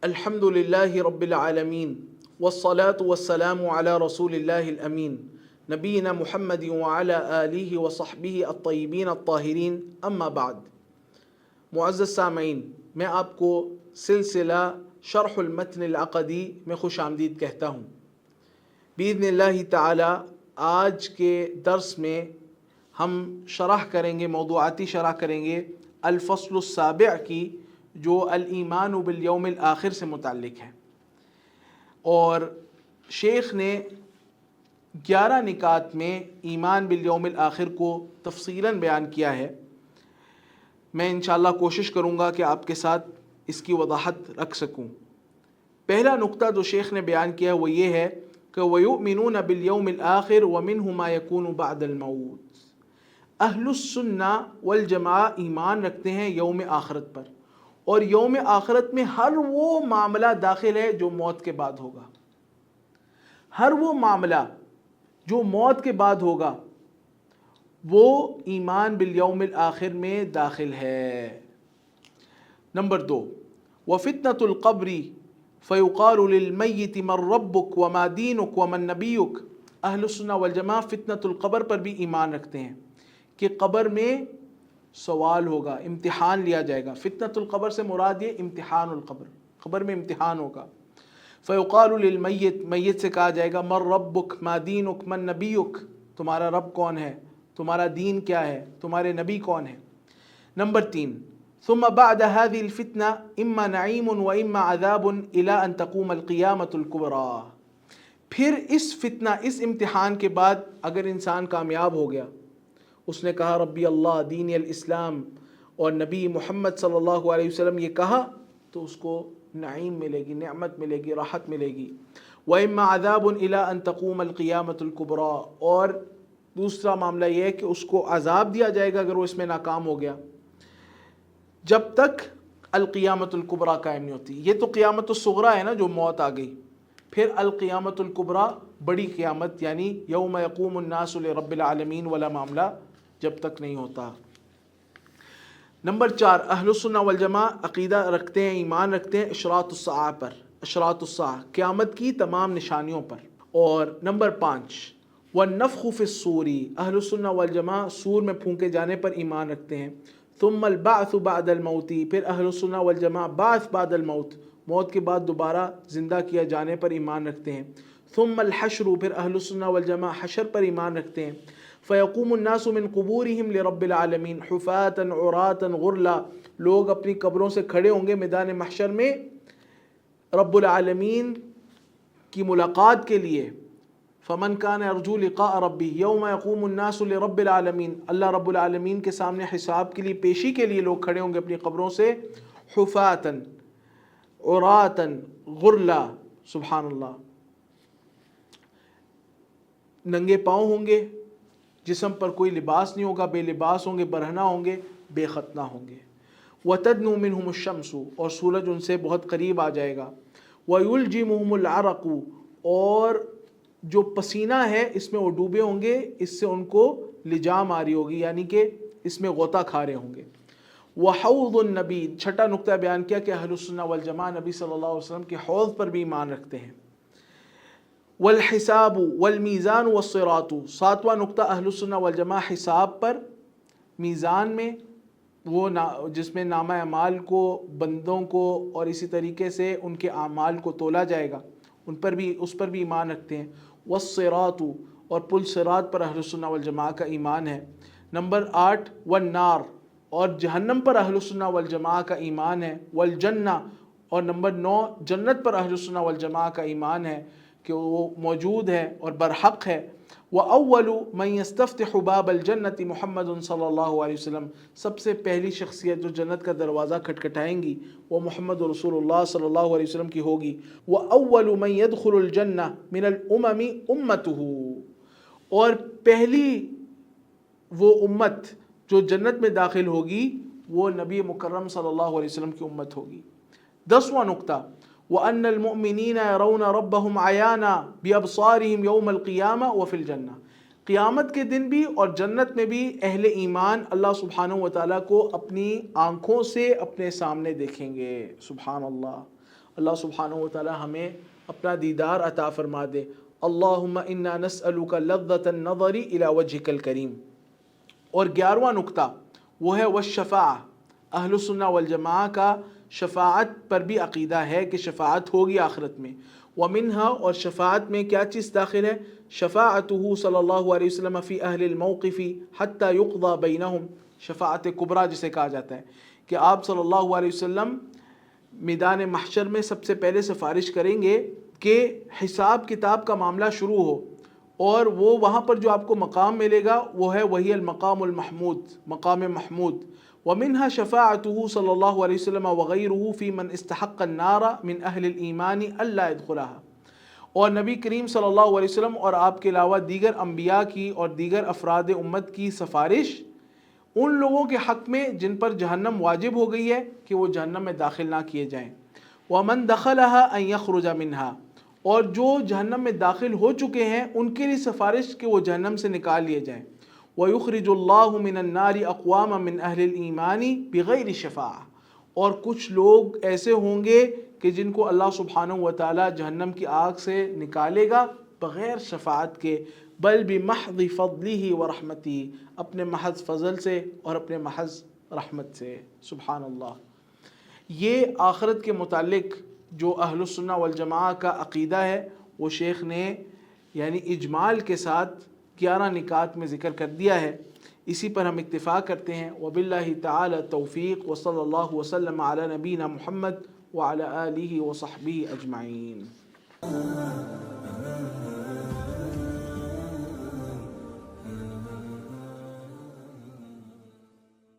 الحمد للہ رب العالمین والصلاة والسلام علی رسول اللہ الامین نبینا محمد وعلی آلہ وصحبہ الطیبین الطاہرین اما بعد۔ معزز سامعین، میں آپ کو سلسلہ شرح المتن العقدی میں خوش آمدید کہتا ہوں۔ باذن اللہ تعالی آج کے درس میں ہم شرح کریں گے، موضوعاتی شرح کریں گے الفصل السابع کی، جو الایمان بالیوم الآخر سے متعلق ہے، اور شیخ نے 11 نکات میں ایمان بالیوم الآخر کو تفصیلاً بیان کیا ہے۔ میں انشاءاللہ کوشش کروں گا کہ آپ کے ساتھ اس کی وضاحت رکھ سکوں۔ پہلا نقطہ جو شیخ نے بیان کیا وہ یہ ہے کہ وَيُؤْمِنُونَ بِالْيَوْمِ الْآخِرِ وَمِنْهُ مَا يَكُونُ بَعْدَ الْمَوْتِ۔ اہل السنہ والجماعہ ایمان رکھتے ہیں یوم آخرت پر، اور یوم آخرت میں ہر وہ معاملہ داخل ہے جو موت کے بعد ہوگا۔ ہر وہ معاملہ جو موت کے بعد ہوگا وہ ایمان بالیوم الآخر میں داخل ہے۔ نمبر 2، وَفِتْنَةُ الْقَبْرِ فَيُقَالُ لِلْمَيِّتِ مَنْ رَبُّكَ وَمَا دِينُكَ وَمَنْ نَبِيُّكَ۔ اہل السنہ والجماعہ فتنۃ القبر پر بھی ایمان رکھتے ہیں کہ قبر میں سوال ہوگا، امتحان لیا جائے گا۔ فتنۃ القبر سے مراد یہ امتحان القبر، قبر میں امتحان ہوگا۔ فیقال للمیت، میت سے کہا جائے گا من ربک ما دینک من نبیک، تمہارا رب کون ہے، تمہارا دین کیا ہے، تمہارے نبی کون ہے۔ نمبر 3، ثم بعد هذه الفتنة اما نعیم و اما عذاب الى ان تقوم القیامة الکبریٰ۔ پھر اس فتنہ، اس امتحان کے بعد اگر انسان کامیاب ہو گیا، اس نے کہا ربی اللہ، دین الاسلام اور نبی محمد صلی اللہ علیہ وسلم یہ کہا، تو اس کو نعیم ملے گی، نعمت ملے گی، راحت ملے گی۔ وَإِمَّا عَذَابٌ إِلَىٰ أَن تَقُومَ الْقِيَامَةُ الْكُبْرَىٰ، اور دوسرا معاملہ یہ ہے کہ اس کو عذاب دیا جائے گا اگر وہ اس میں ناکام ہو گیا، جب تک القیامت الکبریٰ قائم نہیں ہوتی۔ یہ تو قیامت الصغریٰ ہے نا، جو موت آ گئی۔ پھر القیامت الکبریٰ، بڑی قیامت، یعنی یوم یقوم الناس لرب العالمین والا معاملہ جب تک نہیں ہوتا۔ نمبر 4، اہل السنہ والجماعہ عقیدہ رکھتے ہیں، ایمان رکھتے ہیں اشراط الساعہ پر، اشراط الساعہ، قیامت کی تمام نشانیوں پر۔ اور نمبر 5، والنفخ فی الصور، اہل السنہ والجماعہ سور میں پھونکے جانے پر ایمان رکھتے ہیں۔ ثم البعث بعد الموت، پھر اہل السنہ والجماعہ بعث بعد الموت، موت کے بعد دوبارہ زندہ کیا جانے پر ایمان رکھتے ہیں۔ ثم الحشر، پھر اہل السنہ والجماعہ حشر پر ایمان رکھتے ہیں۔ فیقوم الناس من قبورہم لرب العالمین حفاة عراة غرلا، لوگ اپنی قبروں سے کھڑے ہوں گے میدان محشر میں رب العالمین کی ملاقات کے لیے۔ فمن کان یرجو لقاء ربہ یوم یقوم الناس لرب العالمین، اللہ رب العالمین کے سامنے حساب کے لیے، پیشی کے لیے لوگ کھڑے ہوں گے اپنی قبروں سے حفاة عراة غرلا، سبحان اللہ، ننگے پاؤں ہوں گے، جسم پر کوئی لباس نہیں ہوگا، بے لباس ہوں گے، برہنہ ہوں گے، بے ختنہ ہوں گے۔ وَتَدْنُو مِنْهُمُ الشَّمْسُ، اور سورج ان سے بہت قریب آ جائے گا۔ وَيُلْجِمُهُمُ الْعَرَقُ، اور جو پسینہ ہے اس میں وہ ڈوبے ہوں گے، اس سے ان کو لجام آ رہی ہوگی، یعنی کہ اس میں غوطہ کھا رہے ہوں گے۔ وَحَوْضُ النَّبِی، چھٹا نقطہ بیان کیا کہ اہل السنہ والجماعہ نبی صلی اللہ علیہ وسلم کے حوض پر بھی ایمان رکھتے ہیں۔ والحساب والمیزان والصراط، ساتواں نقطہ اہل السنہ والجماعہ حساب پر، میزان میں، وہ جس میں نامہ اعمال کو، بندوں کو، اور اسی طریقے سے ان کے اعمال کو تولا جائے گا، اس پر بھی ایمان رکھتے ہیں۔ والصراط، اور پل صراط پر اہل السنہ والجماعہ کا ایمان ہے۔ نمبر 8، والنار، اور جہنم پر اہل السنہ والجماعہ کا ایمان ہے۔ والجنہ، اور نمبر 9، جنت پر اہل السنہ والجماعہ کا ایمان ہے کہ وہ موجود ہے اور برحق ہے۔ وَأَوَّلُ مَنْ يَسْتَفْتِحُ بَابَ الْجَنَّةِ مُحَمَّدٌ صلی اللہ علیہ وسلم، سب سے پہلی شخصیت جو جنت کا دروازہ کھٹکھٹائیں گی وہ محمد رسول اللہ صلی اللہ علیہ وسلم کی ہوگی۔ وَأَوَّلُ مَنْ يَدْخُلُ الْجَنَّةَ مِنَ الْأُمَمِ أُمَّتُهُ، اور پہلی وہ امت جو جنت میں داخل ہوگی وہ نبی مکرم صلی اللہ علیہ وسلم کی امت ہوگی۔ 10واں نقطہ، وَأَنَّ الْمُؤْمِنِينَ يَرَوْنَ رَبَّهُمْ عَيَانًا بِأَبْصَارِهِمْ يَوْمَ الْقِيَامَةِ وَفِي الْجَنَّةِ، قیامت کے دن بھی اور جنت میں بھی اہل ایمان اللہ سبحانہ و تعالیٰ کو اپنی آنکھوں سے اپنے سامنے دیکھیں گے۔ سبحان اللہ، اللہ سبحانہ و تعالی ہمیں اپنا دیدار عطا فرما دے۔ اللہم انا نسألک لذۃ النظر الی وجہک الکریم۔ اور 11واں نقطہ وہ ہے والشفاعہ۔ اہل السنہ والجماعہ کا شفاعت پر بھی عقیدہ ہے کہ شفاعت ہوگی آخرت میں۔ ومنہا، اور شفاعت میں کیا چیز داخل ہے؟ شفاعتہ صلی اللہ علیہ وسلم فی اہل الموقف حتی یقضی بینہم، شفاعت کبریٰ جسے کہا جاتا ہے کہ آپ صلی اللہ علیہ وسلم میدان محشر میں سب سے پہلے سفارش کریں گے کہ حساب کتاب کا معاملہ شروع ہو، اور وہ وہاں پر جو آپ کو مقام ملے گا وہ ہے وہی المقام المحمود، مقام محمود۔ ومنها شفاعته صلی اللہ علیہ وسلم وغیرہ فی من استحق النار من اہل الایمان الا يدخلها۔ اور نبی کریم صلی اللہ علیہ وسلم اور آپ کے علاوہ دیگر انبیاء کی اور دیگر افراد امت کی سفارش ان لوگوں کے حق میں جن پر جہنم واجب ہو گئی ہے کہ وہ جہنم میں داخل نہ کیے جائیں۔ ومن دخلها ان يخرج منها، اور جو جہنم میں داخل ہو چکے ہیں ان کے لیے سفارش کہ وہ جہنم سے نکال لیے جائیں۔ وَيُخْرِجُ اللَّهُ مِنَ النَّارِ أَقْوَامًا مِنْ أَهْلِ الْإِيمَانِ بِغَيْرِ شَفَاعَةٍ، اور کچھ لوگ ایسے ہوں گے کہ جن کو اللہ سبحانہ و تعالی جہنم کی آگ سے نکالے گا بغیر شفاعت کے، بل بمحض فضلہ ورحمتہ، اپنے محض فضل سے اور اپنے محض رحمت سے۔ سبحان اللہ۔ یہ آخرت کے متعلق جو اہل السنہ والجماعہ کا عقیدہ ہے وہ شیخ نے یعنی اجمال کے ساتھ 11 نکات میں ذکر کر دیا ہے۔ اسی پر ہم اکتفا کرتے ہیں۔ وباللہ تعالی توفیق، وصلی اللہ وسلم علی نبینا محمد وعلی آلہ وصحبہ اجمعین۔